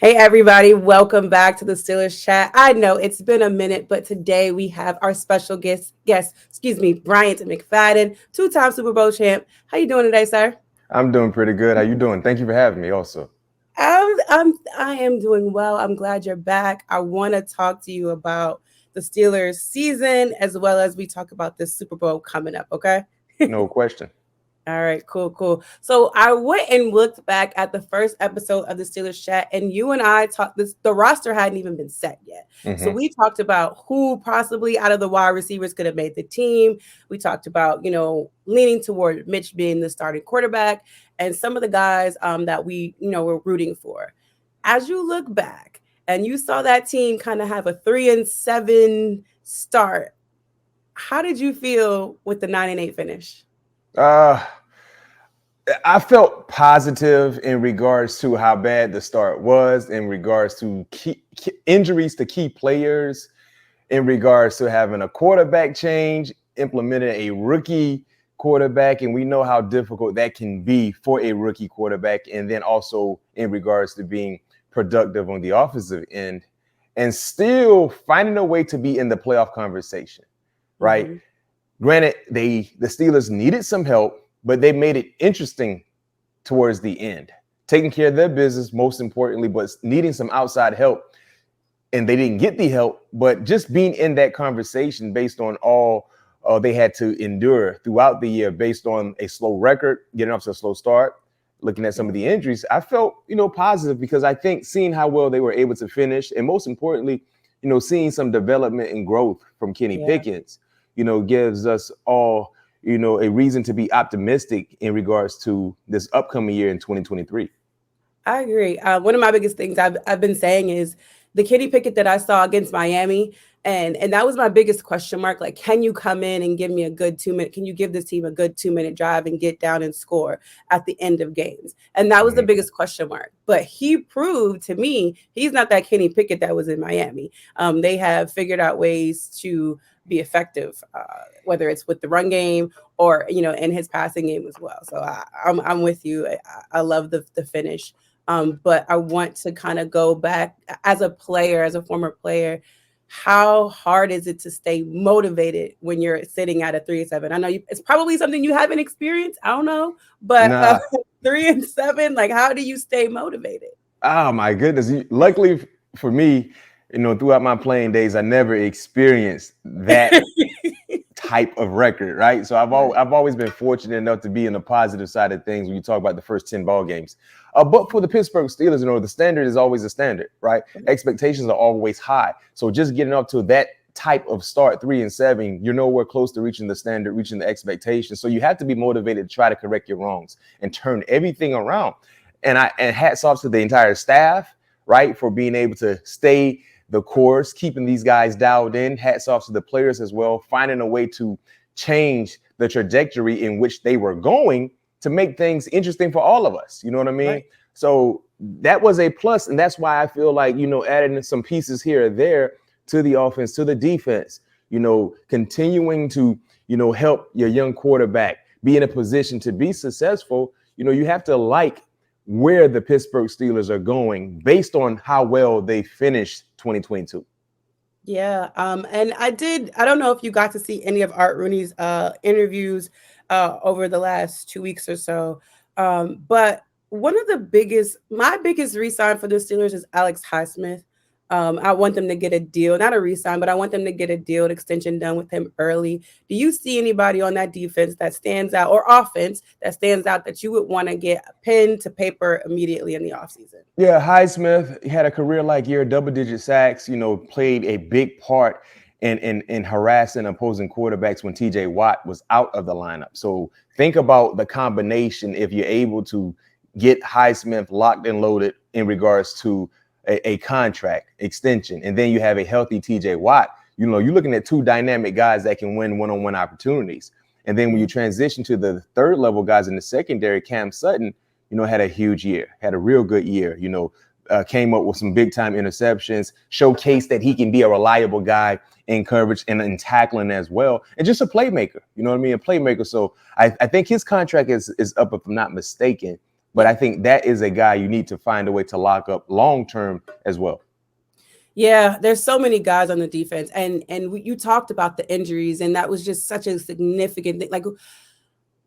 Hey everybody, welcome back to the Steelers chat. I know it's been a minute, but today we have our special Bryant McFadden, two-time Super Bowl champ. How you doing today, sir? I'm doing pretty good. How you doing? Thank you for having me also. I am doing well. I'm glad you're back. I want to talk to you about the Steelers season as well as we talk about this Super Bowl coming up, okay? No question. All right, cool. So I went and looked back at the first episode of the Steelers chat, and you and I talked this. The roster hadn't even been set yet. So Hmm. we talked about who possibly out of the wide receivers could have made the team. We talked about, leaning toward Mitch being the starting quarterback and some of the guys that we, were rooting for. As you look back and you saw that team kind of have a 3-7 start, how did you feel with the 9-8 finish? Uh, I felt positive in regards to how bad the start was, in regards to key injuries to key players, in regards to having a quarterback change, implementing a rookie quarterback, and we know how difficult that can be for a rookie quarterback, and then also in regards to being productive on the offensive end, and still finding a way to be in the playoff conversation, right? Mm-hmm. Granted, the Steelers needed some help, but they made it interesting towards the end, taking care of their business, most importantly, but needing some outside help. And they didn't get the help, but just being in that conversation based on all they had to endure throughout the year, based on a slow record, getting off to a slow start, looking at some of the injuries, I felt, positive because I think seeing how well they were able to finish, and most importantly, seeing some development and growth from Kenny Yeah. Pickett, gives us all, a reason to be optimistic in regards to this upcoming year in 2023. I agree. One of my biggest things I've been saying is the Kenny Pickett that I saw against Miami, and that was my biggest question mark. Like, can you come in and give me a good 2 minute? Can you give this team a good 2 minute drive and get down and score at the end of games? And that was the Mhm. biggest question mark. But he proved to me he's not that Kenny Pickett that was in Miami. They have figured out ways to be effective, whether it's with the run game or in his passing game as well. So I'm with you. I love the finish. But I want to kind of go back as a player, as a former player. How hard is it to stay motivated when you're sitting at a 3-7? I know it's probably something you haven't experienced. I don't know, but Nah, 3-7, like how do you stay motivated? oh my goodness. Luckily for me, throughout my playing days, I never experienced that type of record, right? So Right. I've always been fortunate enough to be in the positive side of things when you talk about the first 10 ball games. But for the Pittsburgh Steelers, the standard is always a standard, right? Expectations are always high. So just getting up to that type of start, 3-7, you're nowhere close to reaching the standard, reaching the expectation. So you have to be motivated to try to correct your wrongs and turn everything around. And hats off to the entire staff, right, for being able to stay the course, keeping these guys dialed in. Hats off to the players as well, finding a way to change the trajectory in which they were going to make things interesting for all of us. You know what I mean? Right. So that was a plus, and that's why I feel like, adding some pieces here or there to the offense, to the defense, continuing to, help your young quarterback be in a position to be successful. You have to like where the Pittsburgh Steelers are going based on how well they finished 2022. Yeah. And I don't know if you got to see any of Art Rooney's interviews over the last 2 weeks or so. But my biggest re-sign for the Steelers is Alex Highsmith. I want them to get a deal, not a re-sign, but I want them to get a deal, an extension done with him early. Do you see anybody on that defense that stands out, or offense that stands out, that you would want to get a pen to paper immediately in the offseason? Yeah, Highsmith had a career-like year, double-digit sacks, played a big part in harassing opposing quarterbacks when TJ Watt was out of the lineup. So think about the combination if you're able to get Highsmith locked and loaded in regards to a contract extension, and then you have a healthy TJ Watt. You're looking at two dynamic guys that can win one-on-one opportunities. And then when you transition to the third level guys in the secondary, Cam Sutton, had a huge year, had a real good year, came up with some big time interceptions, showcased that he can be a reliable guy in coverage and in tackling as well. And just a playmaker, you know what I mean? A playmaker. So I think his contract is up, if I'm not mistaken, But I think that is a guy you need to find a way to lock up long term as well. Yeah, there's so many guys on the defense, and you talked about the injuries, and that was just such a significant thing. Like,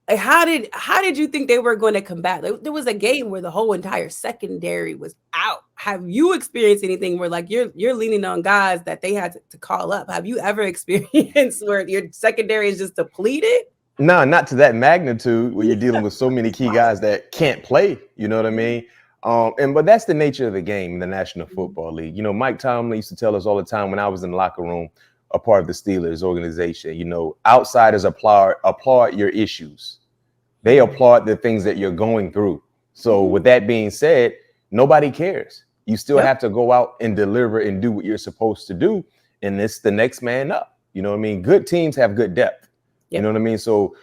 how did you think they were going to combat? Like, there was a game where the whole entire secondary was out. Have you experienced anything where like you're leaning on guys that they had to call up? Have you ever experienced where your secondary is just depleted? No, not to that magnitude where you're dealing with so many key guys that can't play. You know what I mean? But that's the nature of the game in the National Football League. You know, Mike Tomlin used to tell us all the time when I was in the locker room, a part of the Steelers organization, you know, outsiders applaud your issues. They applaud the things that you're going through. So with that being said, nobody cares. You still have to go out and deliver and do what you're supposed to do. And it's the next man up. You know what I mean? Good teams have good depth. You know what I mean? So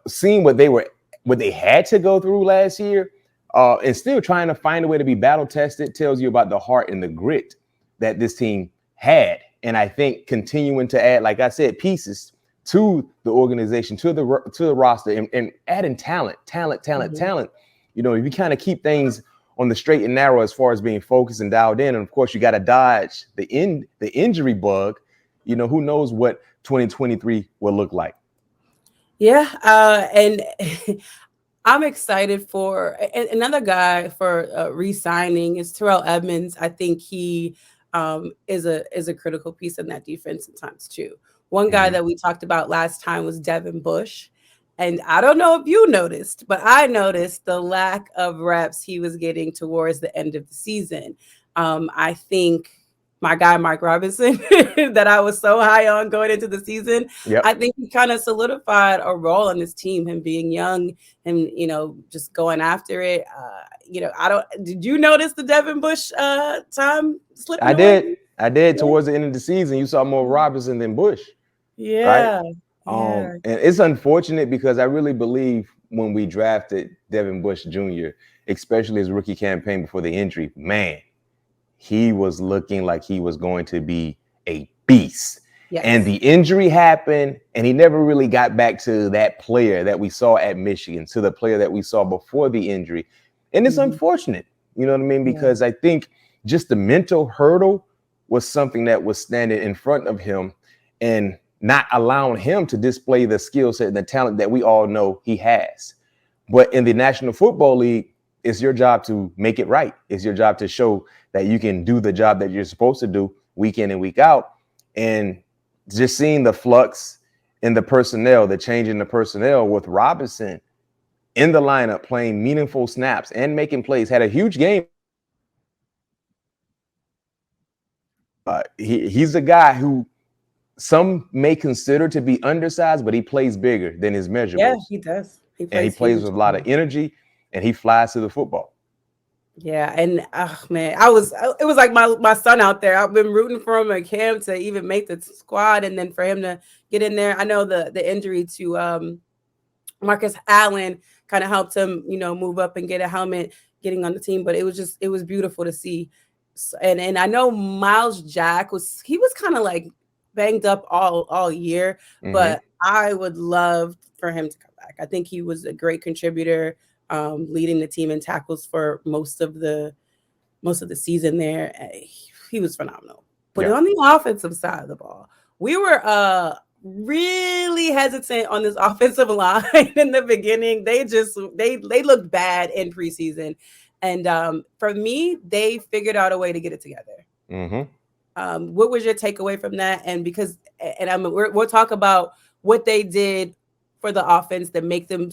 seeing what they had to go through last year, and still trying to find a way to be battle tested tells you about the heart and the grit that this team had. And I think continuing to add, like I said, pieces to the organization, to the roster, and adding talent. You know, if you kind of keep things on the straight and narrow as far as being focused and dialed in, and of course you got to dodge the injury bug. You know, who knows what 2023 will look like. Yeah, and I'm excited for another guy for re-signing is Terrell Edmonds. I think he is a critical piece in that defense sometimes too. One guy that we talked about last time was Devin Bush. And I don't know if you noticed, but I noticed the lack of reps he was getting towards the end of the season. I think my guy, Mike Robinson, that I was so high on going into the season, I think he kind of solidified a role on this team, him being young and, you know, just going after it. You know, did you notice the Devin Bush time slipping away? I did. Towards the end of the season, you saw more Robinson than Bush. Yeah. Right? And it's unfortunate because I really believe when we drafted Devin Bush Jr., especially his rookie campaign before the injury, man, he was looking like he was going to be a beast. Yes. And the injury happened, and he never really got back to that player that we saw at Michigan, to the player that we saw before the injury. And it's unfortunate, you know what I mean? Because I think just the mental hurdle was something that was standing in front of him and not allowing him to display the skill set and the talent that we all know he has. But in the National Football League, it's your job to make it right. It's your job to show that you can do the job that you're supposed to do week in and week out. And just seeing the flux in the personnel, the change in the personnel with Robinson in the lineup, playing meaningful snaps and making plays, had a huge game. He's a guy who some may consider to be undersized, but he plays bigger than his measurables. Yeah, he does. He plays with a lot of energy, and he flies to the football. Yeah, and man, it was like my son out there. I've been rooting for him at camp to even make the squad, and then for him to get in there. I know the injury to Marcus Allen kind of helped him, you know, move up and get a helmet, getting on the team. But it was beautiful to see. And I know Miles Jack was kind of like banged up all year, but I would love for him to come back. I think he was a great contributor, leading the team in tackles for most of the season there. He was phenomenal. But on the offensive side of the ball, we were really hesitant on this offensive line in the beginning. They looked bad in preseason. And for me, they figured out a way to get it together. What was your takeaway from that? And we'll talk about what they did for the offense that make them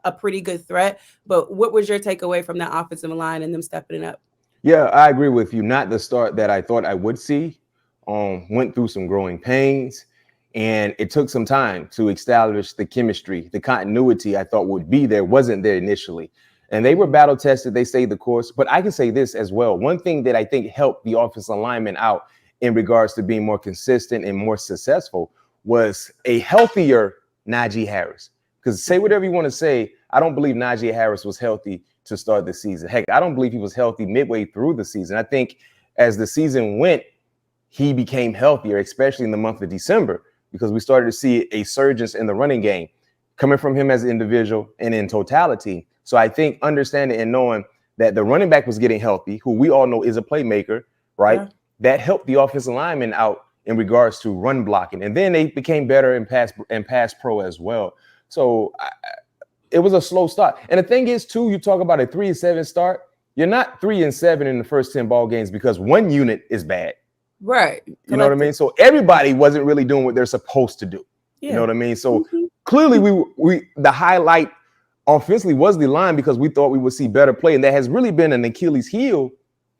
a pretty good threat. But what was your takeaway from that offensive line and them stepping it up? Yeah, I agree with you. Not the start that I thought I would see. Went through some growing pains, and it took some time to establish the chemistry, the continuity I thought would be there wasn't there initially. And they were battle tested. They stayed the course. But I can say this as well. One thing that I think helped the offensive linemen out in regards to being more consistent and more successful was a healthier Najee Harris. Because say whatever you want to say, I don't believe Najee Harris was healthy to start the season. Heck, I don't believe he was healthy midway through the season. I think as the season went, he became healthier, especially in the month of December, because we started to see a surge in the running game coming from him as an individual and in totality. So I think understanding and knowing that the running back was getting healthy, who we all know is a playmaker, right? Yeah. That helped the offensive lineman out in regards to run blocking. And then they became better in pass pro as well. So it was a slow start. And the thing is, too, you talk about a 3-7 start. You're not 3-7 in the first 10 ball games because one unit is bad. Right. You know what I mean? So everybody wasn't really doing what they're supposed to do. Yeah. You know what I mean? So clearly we the highlight offensively was the line because we thought we would see better play. And that has really been an Achilles heel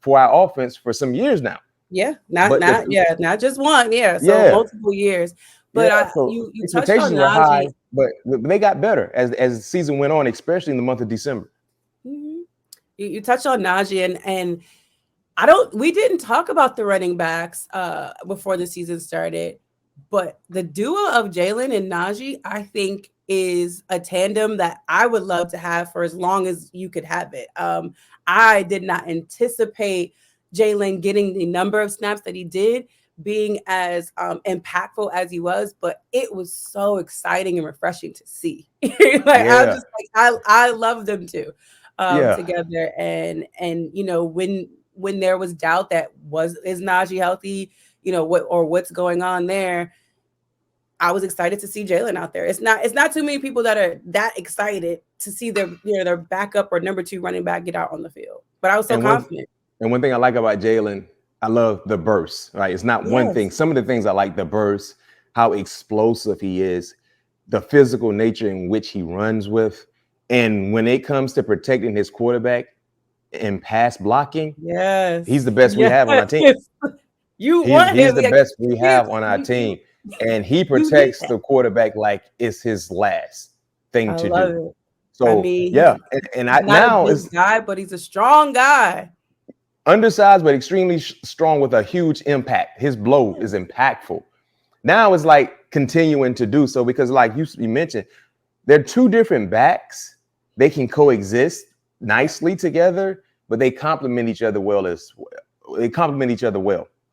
for our offense for some years now. Yeah. Not just one. Yeah. So multiple years. But you touched on were high, but they got better as the season went on, especially in the month of December. Mm-hmm. You touched on Najee and we didn't talk about the running backs before the season started, but the duo of Jalen and Najee, I think, is a tandem that I would love to have for as long as you could have it. I did not anticipate Jalen getting the number of snaps that he did, being as impactful as he was, but it was so exciting and refreshing to see. I love them too together. And you know, when there was doubt that is Najee healthy, you know, what's going on there, I was excited to see Jalen out there. It's not too many people that are that excited to see their backup or number 2 running back get out on the field. But I was so confident. And one thing I like about Jalen, I love the burst, right? It's not one thing. Some of the things I like, the burst, how explosive he is, the physical nature in which he runs with. And when it comes to protecting his quarterback and pass blocking, he's the best we have on our team. He's the best we have on our team. And he protects the quarterback like it's his last thing to do. So, I mean, and he's not a big guy, but he's a strong guy. Undersized, but extremely strong with a huge impact. His blow is impactful. Now it's like continuing to do so because, like you mentioned, they're 2 different backs. They can coexist nicely together, but they complement each other well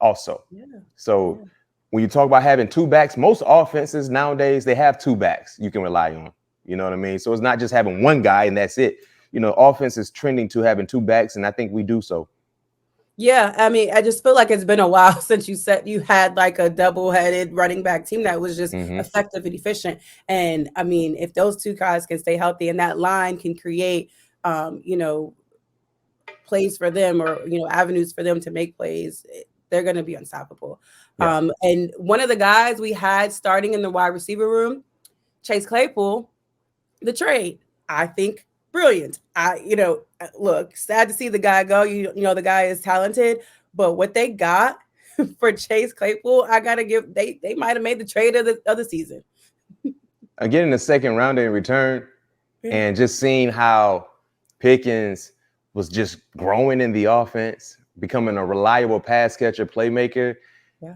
also. Yeah. So when you talk about having 2 backs, most offenses nowadays, they have 2 backs you can rely on. You know what I mean? So it's not just having one guy and that's it. You know, offense is trending to having 2 backs, and I think we do so. Yeah, I mean, I just feel like it's been a while since you said you had like a double-headed running back team that was just effective and efficient. And I mean, if those 2 guys can stay healthy and that line can create, you know, plays for them or, you know, avenues for them to make plays, they're going to be unstoppable. Yeah. And one of the guys we had starting in the wide receiver room, Chase Claypool, the trade, I think, brilliant. Look, sad to see the guy go. You know, the guy is talented, but what they got for Chase Claypool, I gotta give. They might have made the trade of the season. Again, in the second round in return, and just seeing how Pickens was just growing in the offense, becoming a reliable pass catcher, playmaker. Yeah.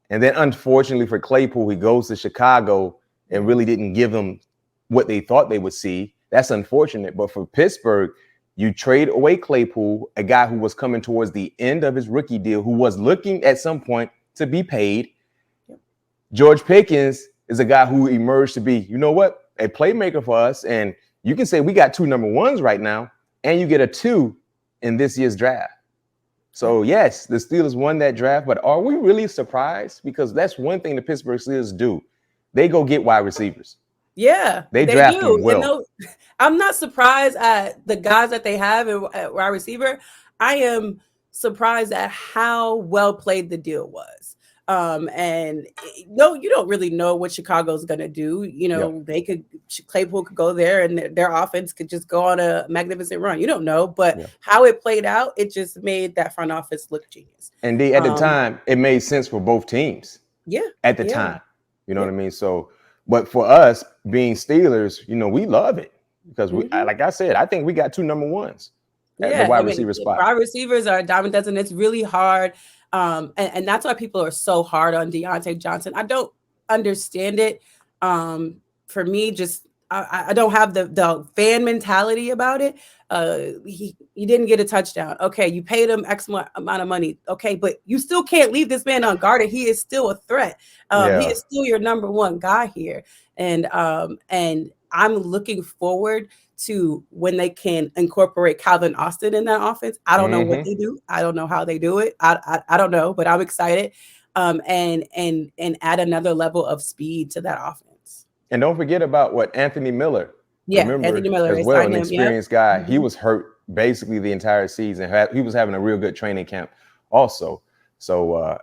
And then, unfortunately for Claypool, he goes to Chicago and really didn't give them what they thought they would see. That's unfortunate. But for Pittsburgh, you trade away Claypool, a guy who was coming towards the end of his rookie deal, who was looking at some point to be paid. Yep. George Pickens is a guy who emerged to be, you know what, a playmaker for us. And you can say we got 2 number 1s right now, and you get a 2 in this year's draft. So, yes, the Steelers won that draft, but are we really surprised? Because that's one thing the Pittsburgh Steelers do. They go get wide receivers. Yeah, they draft them well. I'm not surprised at the guys that they have at wide receiver. I am surprised at how well played the deal was. And no, you don't really know what Chicago's going to do. You know, Claypool could go there and their offense could just go on a magnificent run. You don't know, but how it played out, it just made that front office look genius. And at the time, it made sense for both teams. Yeah. At the time, you know what I mean? So, but for us being Steelers, you know, we love it because like I said, I think we got 2 number 1s at the wide receiver spot. Wide receivers are a dime a dozen. It's really hard. And that's why people are so hard on Deontay Johnson. I don't understand it. For me, just I don't have the fan mentality about it. He didn't get a touchdown. Okay, you paid him X amount of money. Okay, but you still can't leave this man unguarded. He is still a threat. He is still your number 1 guy here. And I'm looking forward to when they can incorporate Calvin Austin in that offense. I don't know what Mm-hmm. they do. I don't know how they do it. I don't know, but I'm excited. And add another level of speed to that offense. And don't forget about what Anthony Miller, Yeah, Anthony remember Miller, as they well, signed an him. Yep. experienced guy. He Mhm. was hurt basically the entire season. He was having a real good training camp also. So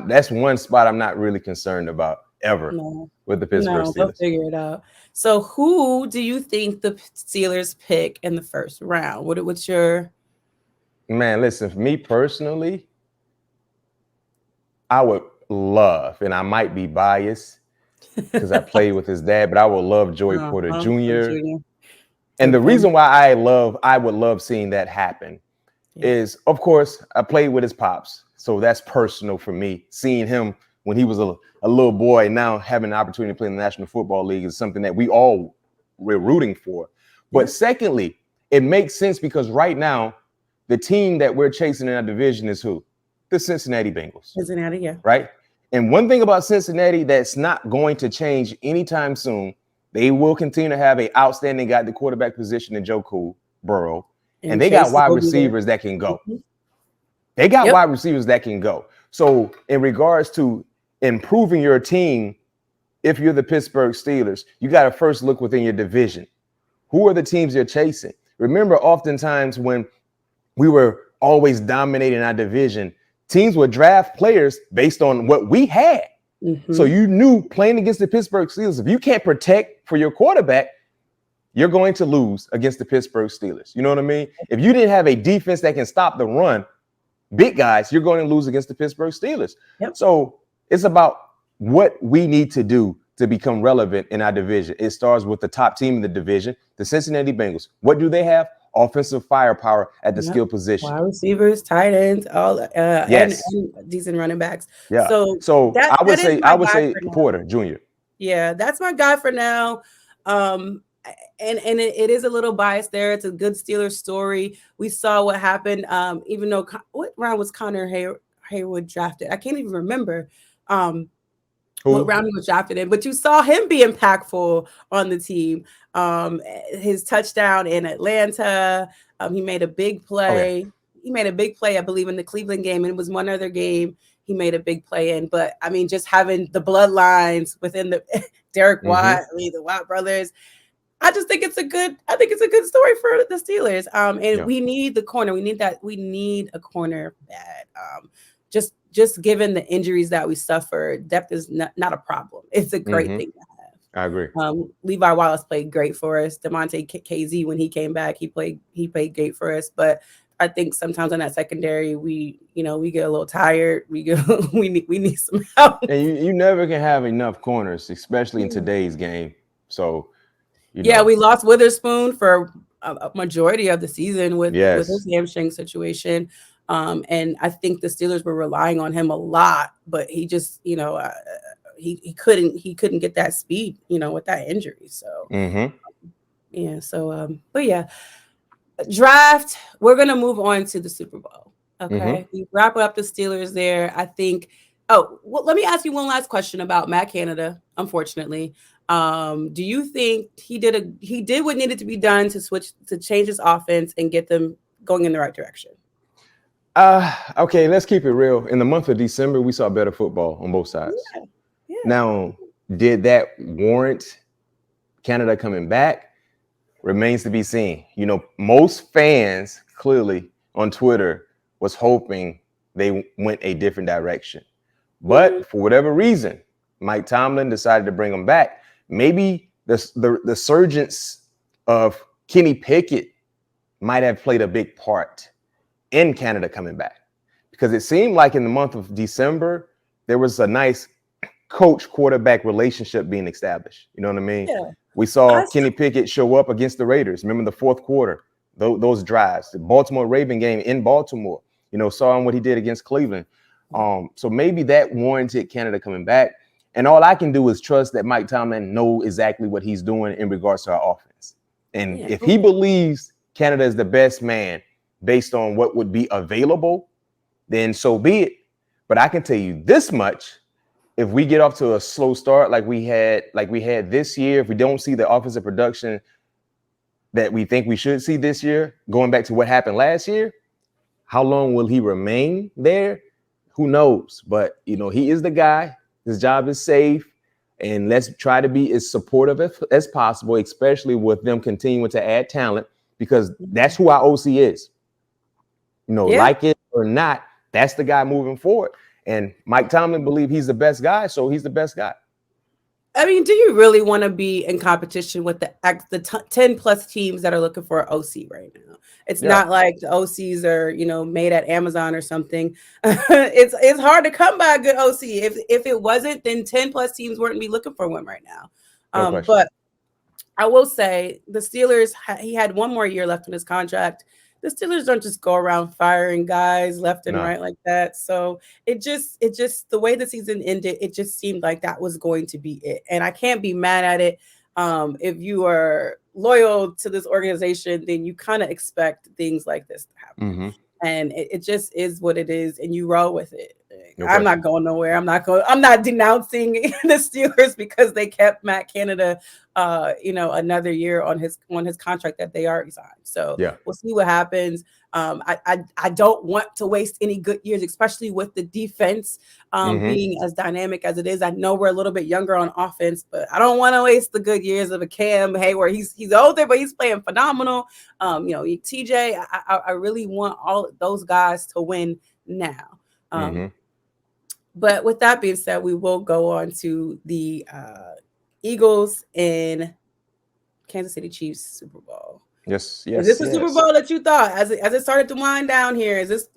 that's one spot I'm not really concerned about ever No, with the Pittsburgh no, they'll Steelers. figure it out. So, who do you think the Steelers pick in the first round? What's your Man, listen, for me personally, I would love, and I might be biased because I played with his dad, but I would love Joey Porter for Jr. Junior? And the Okay. reason why I would love seeing that happen Yeah. is, of course, I played with his pops. So that's personal for me. Seeing him when he was a little boy, now having the opportunity to play in the National Football League is something that we're rooting for. But Yeah. secondly, it makes sense because right now, the team that we're chasing in our division is who? The Cincinnati Bengals. Cincinnati, yeah. Right? And one thing about Cincinnati that's not going to change anytime soon, they will continue to have an outstanding guy at the quarterback position in Joe Burrow. And they got Chase wide will be there. receivers that can go. Mhm. They got Yep. wide receivers that can go. So in regards to improving your team, if you're the Pittsburgh Steelers, you got to first look within your division. Who are the teams you're chasing? Remember, oftentimes when we were always dominating our division, teams would draft players based on what we had. Mhm. So you knew playing against the Pittsburgh Steelers, if you can't protect for your quarterback, you're going to lose against the Pittsburgh Steelers. You know what I mean? If you didn't have a defense that can stop the run, big guys, you're going to lose against the Pittsburgh Steelers. Yep. So it's about what we need to do to become relevant in our division. It starts with the top team in the division, the Cincinnati Bengals. What do they have? Offensive firepower at the Yep. skill position. Wide receivers, tight ends, all Yes. and decent running backs. Yeah. So I would is say my guy for now. Porter Jr. Yeah, that's my guy for now. And it is a little biased there. It's a good Steelers story. We saw what happened. Even though what round was Connor Haywood drafted? I can't even remember. What round he was drafted in, but you saw him be impactful on the team. His touchdown in Atlanta, he made a big play. Oh, yeah. He made a big play, I believe, in the Cleveland game, and it was one other game he made a big play in. But I mean, just having the bloodlines within the Derek Watt, the Watt brothers, I just think it's a good story for the Steelers. And we need the corner. We need a corner bad. Just given the injuries that we suffered, depth is not a problem. It's a great thing to have. I agree. Levi Wallace played great for us. Demonte KZ, when he came back, he played great for us. But I think sometimes on that secondary, we get a little tired. We need some help. And you never can have enough corners, especially in today's game. So we lost Witherspoon for a majority of the season with his hamstring situation. And I think the Steelers were relying on him a lot, but he just, he couldn't get that speed, with that injury. So, but yeah, draft, we're going to move on to the Super Bowl. Okay. We wrap up the Steelers there. I think, let me ask you one last question about Matt Canada, unfortunately. Do you think he did what needed to be done to change his offense and get them going in the right direction? Okay, let's keep it real. In the month of December, we saw better football on both sides. Yeah. Now, did that warrant Canada coming back? Remains to be seen. Most fans clearly on Twitter was hoping they went a different direction. But for whatever reason, Mike Tomlin decided to bring him back. Maybe the resurgence of Kenny Pickett might have played a big part in Canada coming back, because it seemed like in the month of December, there was a nice coach-quarterback relationship being established. You know what I mean? Yeah. We saw Kenny Pickett show up against the Raiders. Remember the fourth quarter, those drives, the Baltimore Raven game in Baltimore, saw him what he did against Cleveland. So maybe that warranted Canada coming back. And all I can do is trust that Mike Tomlin knows exactly what he's doing in regards to our offense. And if he believes Canada is the best man based on what would be available, then so be it. But I can tell you this much: if we get off to a slow start like we had this year, if we don't see the offensive production that we think we should see this year, going back to what happened last year, how long will he remain there? Who knows? But, he is the guy. His job is safe. And let's try to be as supportive as possible, especially with them continuing to add talent, because that's who our OC is. Like it or not, that's the guy moving forward. And Mike Tomlin believes he's the best guy, so he's the best guy. I mean, do you really want to be in competition with the 10 plus teams that are looking for an OC right now? It's not like the OCs are, made at Amazon or something. It's hard to come by a good OC. If it wasn't, then 10 plus teams wouldn't be looking for one right now. But I will say the Steelers, he had one more year left in his contract. The Steelers don't just go around firing guys left and right like that. So it just the way the season ended, it just seemed like that was going to be it. And I can't be mad at it. If you are loyal to this organization, then you kind of expect things like this to happen. And it just is what it is, and you roll with it. I'm not going nowhere. I'm not denouncing the Steelers because they kept Matt Canada another year on his contract that they already signed. So we'll see what happens. I don't want to waste any good years, especially with the defense being as dynamic as it is. I know we're a little bit younger on offense, but I don't want to waste the good years of a Cam Hayward. He's older, but he's playing phenomenal. TJ, I really want all those guys to win now. But with that being said, we will go on to the Eagles and Kansas City Chiefs Super Bowl. Yes. Is this the Super Bowl that you thought as it started to wind down here? Is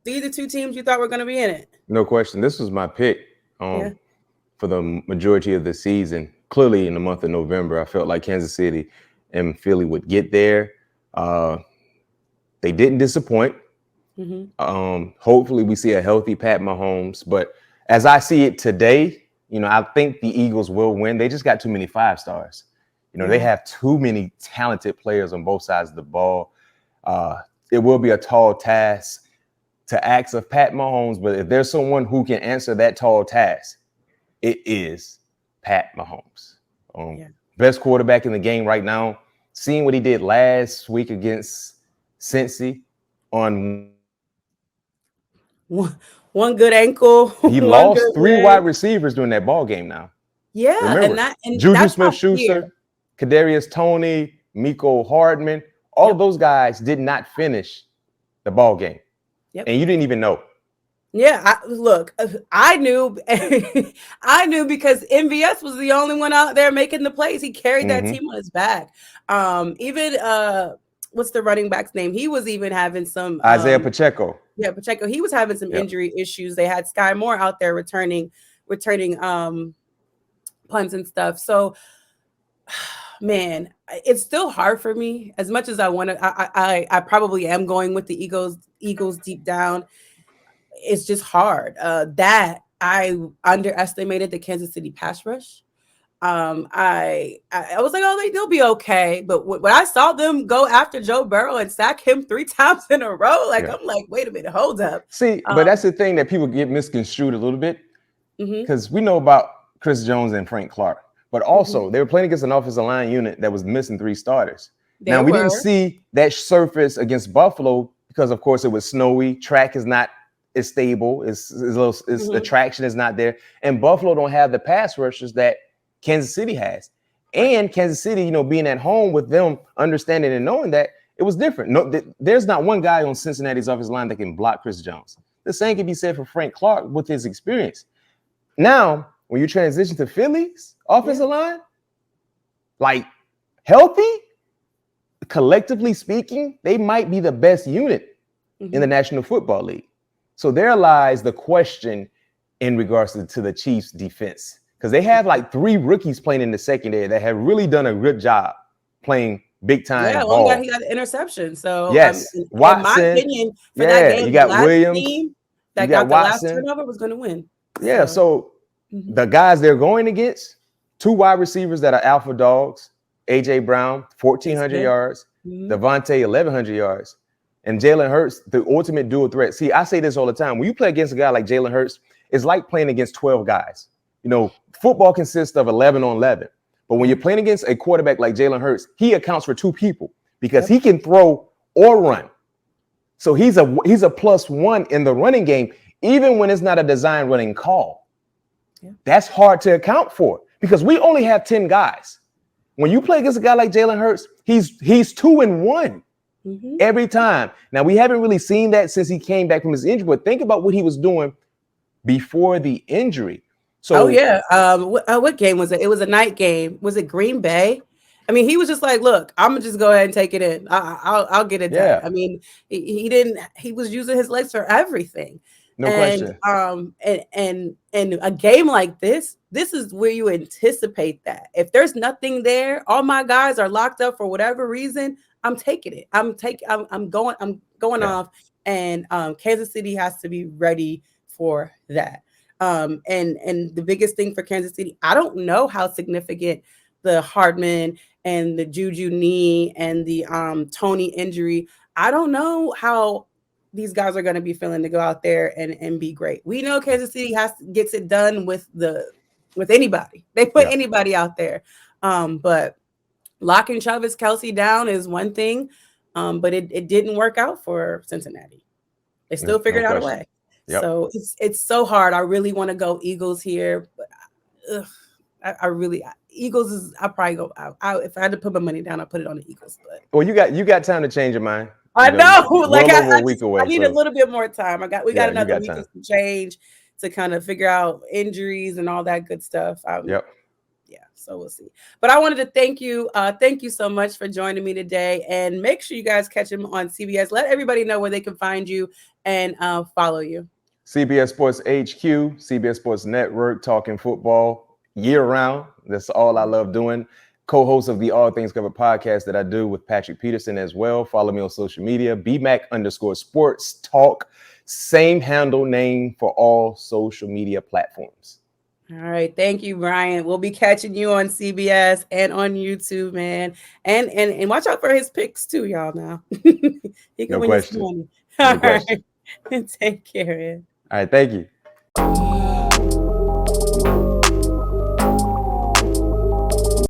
these the two teams you thought were going to be in it? No question. This was my pick for the majority of the season. Clearly, in the month of November, I felt like Kansas City and Philly would get there. They didn't disappoint. Hopefully, we see a healthy Pat Mahomes. But as I see it today, I think the Eagles will win. They just got too many 5-stars. They have too many talented players on both sides of the ball. It will be a tall task to ask of Pat Mahomes, but if there's someone who can answer that tall task, it is Pat Mahomes. Best quarterback in the game right now. Seeing what he did last week against Cincy on one good ankle. He lost 3 wide receivers during that ball game now. Yeah, remember, and Juju Smith-Schuster, Kadarius Toney, Mecole Hardman, all of those guys did not finish the ball game. And you didn't even know. Yeah, I knew because MVS was the only one out there making the plays. He carried that team on his back. Even what's the running back's name? He was even having some Isaiah Pacheco. Yeah, Pacheco. He was having some injury issues. They had Sky Moore out there returning punts and stuff. So, man, it's still hard for me. As much as I want to, I probably am going with the Eagles deep down. It's just hard. That I underestimated the Kansas City pass rush. I was like, oh, they'll be okay. But when I saw them go after Joe Burrow and sack him 3 times in a row, I'm like, wait a minute, hold up. See, but that's the thing that people get misconstrued a little bit, because we know about Chris Jones and Frank Clark, but also they were playing against an offensive line unit that was missing 3 starters. Now, we didn't see that surface against Buffalo because, of course, it was snowy. Track is not as stable. The traction is not there. And Buffalo don't have the pass rushers that Kansas City has. And Kansas City, being at home with them, understanding and knowing that, it was different. No, there's not one guy on Cincinnati's offensive line that can block Chris Jones. The same can be said for Frank Clark with his experience. Now, when you transition to Philly's offensive line, like healthy, collectively speaking, they might be the best unit in the National Football League. So there lies the question in regards to the Chiefs' defense, because they have like 3 rookies playing in the secondary that have really done a good job playing big time ball. He got an interception. So yes, Watson, in my opinion, for that game, you got Williams. Team that got the last turnover was going to win. Yeah, so the guys they're going against, 2 wide receivers that are alpha dogs. AJ Brown, 1,400 yards. Devontae, 1,100 yards. And Jalen Hurts, the ultimate dual threat. See, I say this all the time. When you play against a guy like Jalen Hurts, it's like playing against 12 guys. Football consists of 11 on 11. But when you're playing against a quarterback like Jalen Hurts, he accounts for 2 people. because he can throw or run. So he's a +1 in the running game, even when it's not a design running call. Yeah. That's hard to account for because we only have 10 guys. When you play against a guy like Jalen Hurts, he's 2-1 every time. Now, we haven't really seen that since he came back from his injury, but think about what he was doing before the injury. So, what game was it? It was a night game. Was it Green Bay? I mean, he was just like, "Look, I'm gonna just go ahead and take it in. I'll get it done." I mean, he didn't. He was using his legs for everything. No question. And a game like this is where you anticipate that if there's nothing there, all my guys are locked up for whatever reason. I'm taking it. I'm going off, and Kansas City has to be ready for that. And the biggest thing for Kansas City, I don't know how significant the Hardman and the Juju knee and the Tony injury. I don't know how these guys are going to be feeling to go out there and be great. We know Kansas City gets it done with anybody. They put anybody out there. But locking Travis Kelce down is one thing, but it didn't work out for Cincinnati. They still figured out a way. Yep. So it's so hard. I really want to go Eagles here, but Eagles is. I probably go. If I had to put my money down, I put it on the Eagles. But well, you got time to change your mind. I know. Like I need a little bit more time. We got another week to change to kind of figure out injuries and all that good stuff. Yeah, so we'll see. But I wanted to thank you. Thank you so much for joining me today. And make sure you guys catch him on CBS. Let everybody know where they can find you and follow you. CBS Sports HQ, CBS Sports Network, talking football year round. That's all I love doing. Co-host of the All Things Covered podcast that I do with Patrick Peterson as well. Follow me on social media, BMAC_sports talk. Same handle name for all social media platforms. All right. Thank you, Bryant. We'll be catching you on CBS and on YouTube, man. And watch out for his picks too, y'all now. He can win you some money. All right. Take care, man. All right. Thank you.